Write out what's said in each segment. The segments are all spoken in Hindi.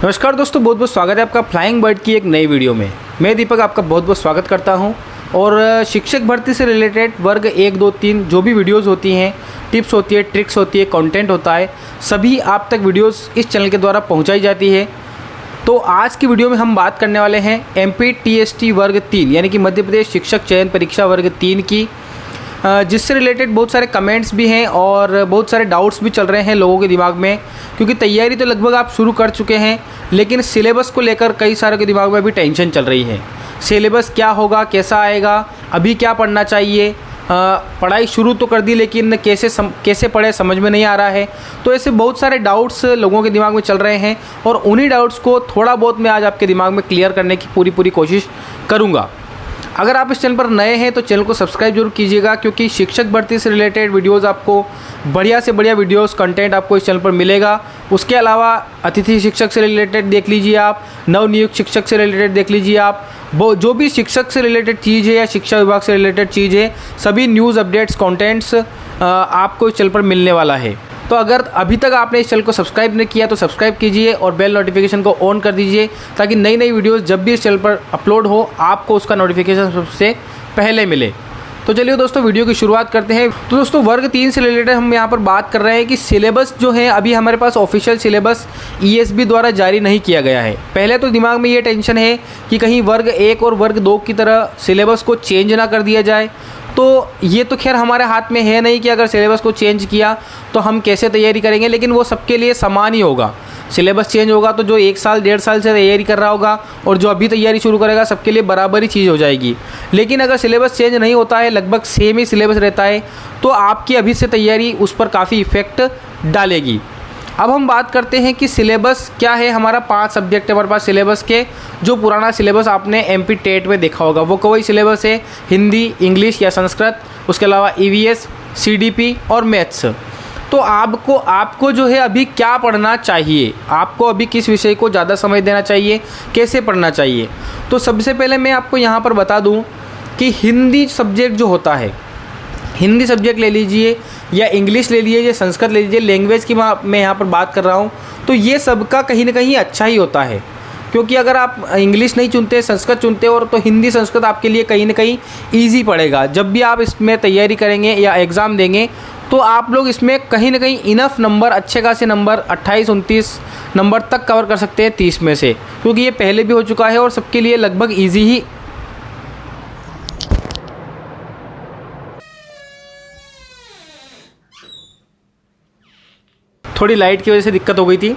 नमस्कार दोस्तों, बहुत बहुत स्वागत है आपका फ्लाइंग बर्ड की एक नई वीडियो में। मैं दीपक आपका बहुत बहुत स्वागत करता हूं। और शिक्षक भर्ती से रिलेटेड वर्ग 1, 2, 3 जो भी वीडियोस होती हैं, टिप्स होती है, ट्रिक्स होती है, कंटेंट होता है, सभी आप तक वीडियोस इस चैनल के द्वारा पहुंचाई जाती है। तो आज की वीडियो में हम बात करने वाले हैं MPTST वर्ग 3 यानी कि मध्य प्रदेश शिक्षक चयन परीक्षा वर्ग 3 की, जिससे रिलेटेड बहुत सारे कमेंट्स भी हैं और बहुत सारे डाउट्स भी चल रहे हैं लोगों के दिमाग में। क्योंकि तैयारी तो लगभग आप शुरू कर चुके हैं, लेकिन सिलेबस को लेकर कई सारों के दिमाग में अभी टेंशन चल रही है। सिलेबस क्या होगा, कैसा आएगा, अभी क्या पढ़ना चाहिए, पढ़ाई शुरू तो कर दी लेकिन कैसे पढ़े समझ में नहीं आ रहा है। तो ऐसे बहुत सारे डाउट्स लोगों के दिमाग में चल रहे हैं और उन्हीं डाउट्स को थोड़ा बहुत मैं आज आपके दिमाग में क्लियर करने की पूरी कोशिश करूँगा। अगर आप इस चैनल पर नए हैं तो चैनल को सब्सक्राइब जरूर कीजिएगा, क्योंकि शिक्षक भर्ती से रिलेटेड वीडियोस आपको बढ़िया से बढ़िया वीडियोस कंटेंट आपको इस चैनल पर मिलेगा। उसके अलावा अतिथि शिक्षक से रिलेटेड देख लीजिए आप, नवनियुक्त शिक्षक से रिलेटेड देख लीजिए आप, वो जो भी शिक्षक से रिलेटेड चीज़ है या शिक्षा विभाग से रिलेटेड चीज़ है, सभी न्यूज़ अपडेट्स कंटेंट्स आपको इस चैनल पर मिलने वाला है। तो अगर अभी तक आपने इस चैनल को सब्सक्राइब नहीं किया तो सब्सक्राइब कीजिए और बेल नोटिफिकेशन को ऑन कर दीजिए, ताकि नई नई वीडियोस जब भी इस चैनल पर अपलोड हो आपको उसका नोटिफिकेशन सबसे पहले मिले। तो चलिए दोस्तों, वीडियो की शुरुआत करते हैं। तो दोस्तों, वर्ग 3 से रिलेटेड हम यहाँ पर बात कर रहे हैं कि सिलेबस जो है, अभी हमारे पास ऑफिशियल सिलेबस ESB द्वारा जारी नहीं किया गया है। पहले तो दिमाग में ये टेंशन है कि कहीं वर्ग 1 और वर्ग 2 की तरह सिलेबस को चेंज ना कर दिया जाए। तो ये तो खैर हमारे हाथ में है नहीं कि अगर सिलेबस को चेंज किया तो हम कैसे तैयारी करेंगे, लेकिन वो सबके लिए समान ही होगा। सिलेबस चेंज होगा तो जो 1 साल 1.5 साल से तैयारी कर रहा होगा और जो अभी तैयारी शुरू करेगा, सबके लिए बराबर ही चीज़ हो जाएगी। लेकिन अगर सिलेबस चेंज नहीं होता है, लगभग सेम ही सिलेबस रहता है, तो आपकी अभी से तैयारी उस पर काफ़ी इफ़ेक्ट डालेगी। अब हम बात करते हैं कि सिलेबस क्या है। हमारा 5 सब्जेक्ट है हमारे पास सिलेबस के। जो पुराना सिलेबस आपने MP टेट में देखा होगा वो कोई सिलेबस है, हिंदी, इंग्लिश या संस्कृत, उसके अलावा EVS, CDP और मैथ्स। तो आपको जो है अभी क्या पढ़ना चाहिए, आपको अभी किस विषय को ज़्यादा समय देना चाहिए, कैसे पढ़ना चाहिए। तो सबसे पहले मैं आपको यहाँ पर बता दूँ कि हिंदी सब्जेक्ट जो होता है, हिंदी सब्जेक्ट ले लीजिए या इंग्लिश ले लीजिए या संस्कृत ले लीजिए, लैंग्वेज की मैं यहाँ पर बात कर रहा हूँ, तो ये सबका कहीं ना कहीं अच्छा ही होता है। क्योंकि अगर आप इंग्लिश नहीं चुनते, संस्कृत चुनते और तो हिंदी संस्कृत आपके लिए कहीं ना कहीं ईजी पड़ेगा। जब भी आप इसमें तैयारी करेंगे या एग्ज़ाम देंगे तो आप लोग इसमें कहीं ना कहीं इनफ नंबर, अच्छे खासे नंबर 28-29 नंबर तक कवर कर सकते हैं 30 में से, क्योंकि ये पहले भी हो चुका है और सबके लिए लगभग ईजी ही। थोड़ी लाइट की वजह से दिक्कत हो गई थी।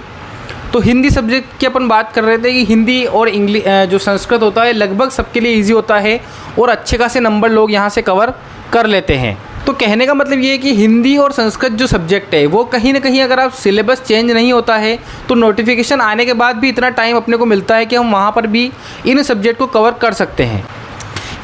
तो हिंदी सब्जेक्ट की अपन बात कर रहे थे कि हिंदी और इंग्लिश जो संस्कृत होता है लगभग सबके लिए इजी होता है और अच्छे खासे नंबर लोग यहाँ से कवर कर लेते हैं। तो कहने का मतलब ये है कि हिंदी और संस्कृत जो सब्जेक्ट है वो कहीं ना कहीं अगर आप सिलेबस चेंज नहीं होता है तो नोटिफिकेशन आने के बाद भी इतना टाइम अपने को मिलता है कि हम वहाँ पर भी इन सब्जेक्ट को कवर कर सकते हैं।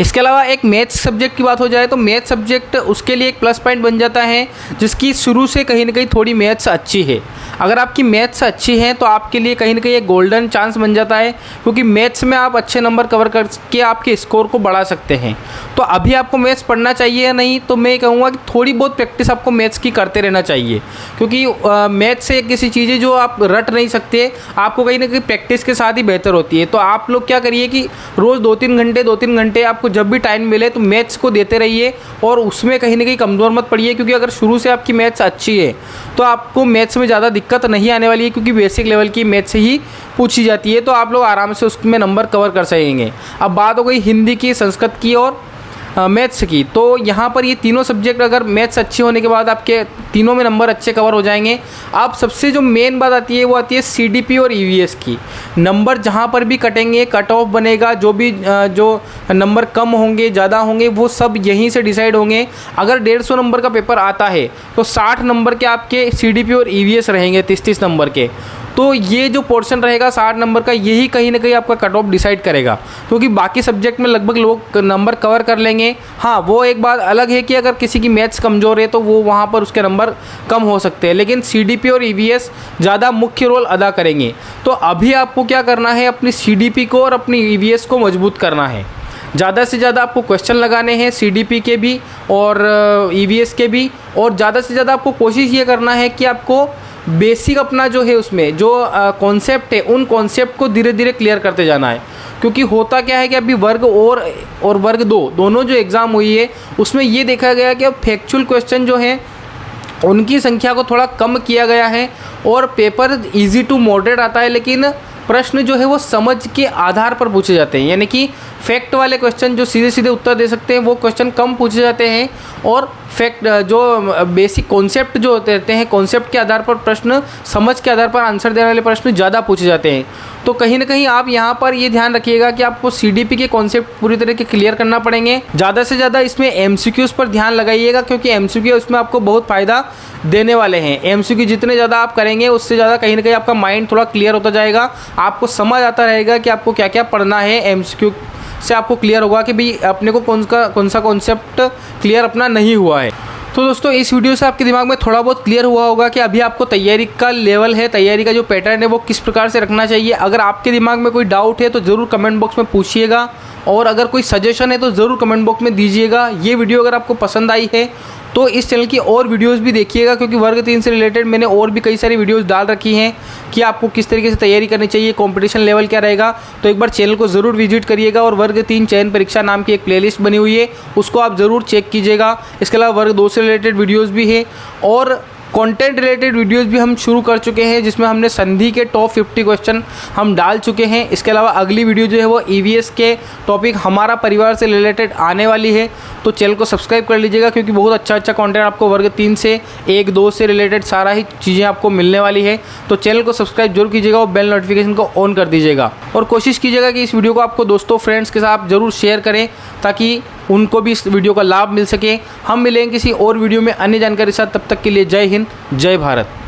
इसके अलावा एक मैथ्स सब्जेक्ट की बात हो जाए तो मैथ्स सब्जेक्ट उसके लिए एक प्लस पॉइंट बन जाता है, जिसकी शुरू से कहीं ना कहीं थोड़ी मैथ्स अच्छी है। अगर आपकी मैथ्स अच्छी है तो आपके लिए कहीं ना कहीं एक गोल्डन चांस बन जाता है, क्योंकि मैथ्स में आप अच्छे नंबर कवर करके आपके स्कोर को बढ़ा सकते हैं। तो अभी आपको मैथ्स पढ़ना चाहिए या नहीं, तो मैं कहूँगा कि थोड़ी बहुत प्रैक्टिस आपको मैथ्स की करते रहना चाहिए, क्योंकि मैथ्स से एक ऐसी चीज़ है जो आप रट नहीं सकते, आपको कहीं ना कहीं प्रैक्टिस के साथ ही बेहतर होती है। तो आप लोग क्या करिए कि रोज़ 2-3 घंटे आपको जब भी टाइम मिले तो मैथ्स को देते रहिए और उसमें कहीं ना कहीं कमज़ोर मत पड़िए, क्योंकि अगर शुरू से आपकी मैथ्स अच्छी है तो आपको मैथ्स में ज़्यादा दिक्कत नहीं आने वाली है, क्योंकि बेसिक लेवल की मैथ्स ही पूछी जाती है। तो आप लोग आराम से उसमें नंबर कवर कर सकेंगे। अब बात हो गई हिंदी की, संस्कृत की और मैथ्स की। तो यहाँ पर ये तीनों सब्जेक्ट अगर मैथ्स अच्छी होने के बाद आपके तीनों में नंबर अच्छे कवर हो जाएंगे। अब सबसे जो मेन बात आती है वो आती है CDP और EVS की। नंबर जहाँ पर भी कटेंगे, कट ऑफ बनेगा, जो नंबर कम होंगे ज़्यादा होंगे वो सब यहीं से डिसाइड होंगे। अगर 150 नंबर का पेपर आता है तो 60 नंबर के आपके CDP और EVS रहेंगे, 30-30 नंबर के। तो ये जो पोर्शन रहेगा 60 नंबर का, यही कहीं ना कहीं आपका कट ऑफ डिसाइड करेगा, क्योंकि बाकी सब्जेक्ट में लगभग लोग नंबर कवर कर लेंगे। हाँ, वो एक बात अलग है कि अगर किसी की मैथ्स कमज़ोर है तो वो वहाँ पर उसके नंबर कम हो सकते हैं, लेकिन CDP और EVS ज़्यादा मुख्य रोल अदा करेंगे। तो अभी आपको क्या करना है, अपनी CDP को और अपनी EVS को मजबूत करना है। ज़्यादा से ज़्यादा आपको क्वेश्चन लगाने हैं CDP के भी और EVS के भी, और ज़्यादा से ज़्यादा आपको कोशिश ये करना है कि आपको बेसिक अपना जो है उसमें जो कॉन्सेप्ट है उन कॉन्सेप्ट को धीरे धीरे क्लियर करते जाना है। क्योंकि होता क्या है कि अभी वर्ग और वर्ग 2 दोनों जो एग्ज़ाम हुई है उसमें ये देखा गया कि अब फैक्चुअल क्वेश्चन जो हैं उनकी संख्या को थोड़ा कम किया गया है और पेपर इजी टू मॉडरेट आता है, लेकिन प्रश्न जो है वो समझ के आधार पर पूछे जाते हैं। यानी कि फैक्ट वाले क्वेश्चन जो सीधे सीधे उत्तर दे सकते हैं वो क्वेश्चन कम पूछे जाते हैं और फैक्ट जो बेसिक कॉन्सेप्ट जो होते रहते हैं, कॉन्सेप्ट के आधार पर प्रश्न, समझ के आधार पर आंसर देने वाले प्रश्न ज़्यादा पूछे जाते हैं। तो कहीं ना कहीं आप यहाँ पर ये ध्यान रखिएगा कि आपको CDP के कॉन्सेप्ट पूरी तरह के क्लियर करना पड़ेंगे। ज़्यादा से ज़्यादा इसमें MCQs पर ध्यान लगाइएगा, क्योंकि MCQ इसमें आपको बहुत फ़ायदा देने वाले हैं। MCQ जितने ज़्यादा आप करेंगे उससे ज़्यादा कहीं ना कहीं आपका माइंड थोड़ा क्लियर होता जाएगा, आपको समझ आता रहेगा कि आपको क्या क्या पढ़ना है। MCQ से आपको क्लियर होगा कि भाई अपने को कौन सा कॉन्सेप्ट क्लियर अपना नहीं हुआ है। तो दोस्तों इस वीडियो से आपके दिमाग में थोड़ा बहुत क्लियर हुआ होगा कि अभी आपको तैयारी का लेवल है, तैयारी का जो पैटर्न है वो किस प्रकार से रखना चाहिए। अगर आपके दिमाग में कोई डाउट है तो ज़रूर कमेंट बॉक्स में पूछिएगा, और अगर कोई सजेशन है तो ज़रूर कमेंट बॉक्स में दीजिएगा। ये वीडियो अगर आपको पसंद आई है तो इस चैनल की और वीडियोस भी देखिएगा, क्योंकि वर्ग 3 से रिलेटेड मैंने और भी कई सारी वीडियोस डाल रखी हैं कि आपको किस तरीके से तैयारी करनी चाहिए, कंपटीशन लेवल क्या रहेगा। तो एक बार चैनल को ज़रूर विजिट करिएगा, और वर्ग 3 चयन परीक्षा नाम की एक प्लेलिस्ट बनी हुई है उसको आप ज़रूर चेक कीजिएगा। इसके अलावा वर्ग 2 से रिलेटेड वीडियोज़ भी है और कंटेंट रिलेटेड वीडियोस भी हम शुरू कर चुके हैं, जिसमें हमने संधि के टॉप 50 क्वेश्चन हम डाल चुके हैं। इसके अलावा अगली वीडियो जो है वो EVS के टॉपिक हमारा परिवार से रिलेटेड आने वाली है। तो चैनल को सब्सक्राइब कर लीजिएगा, क्योंकि बहुत अच्छा कंटेंट आपको वर्ग 3 से 1, 2 से रिलेटेड सारा ही चीज़ें आपको मिलने वाली है। तो चैनल को सब्सक्राइब जरूर कीजिएगा और बेल नोटिफिकेशन को ऑन कर दीजिएगा, और कोशिश कीजिएगा कि इस वीडियो को आपको दोस्तों फ्रेंड्स के साथ ज़रूर शेयर करें, ताकि उनको भी इस वीडियो का लाभ मिल सके। हम मिलेंगे किसी और वीडियो में अन्य जानकारी के साथ, तब तक के लिए जय हिंद, जय भारत।